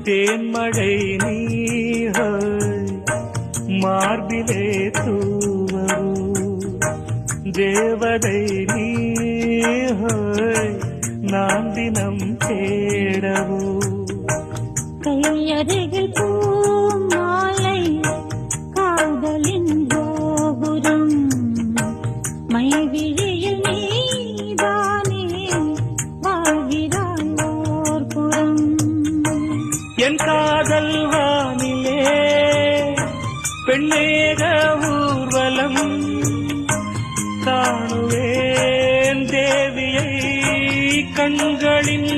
தேன்மழை நீர் மார்பிலே தூவரோ தேவதை நீர் நான் தினம் தேடவோ கையருகில் பூமாலை காதலின் கோபுரம் மைவிழியில் நீதானே வாழ்கிறாய் ஓர் புறம் என் காதல் வானிலே பெண்ணேக ஊர்வலம் காணுவேன் தேவியை கண்களின்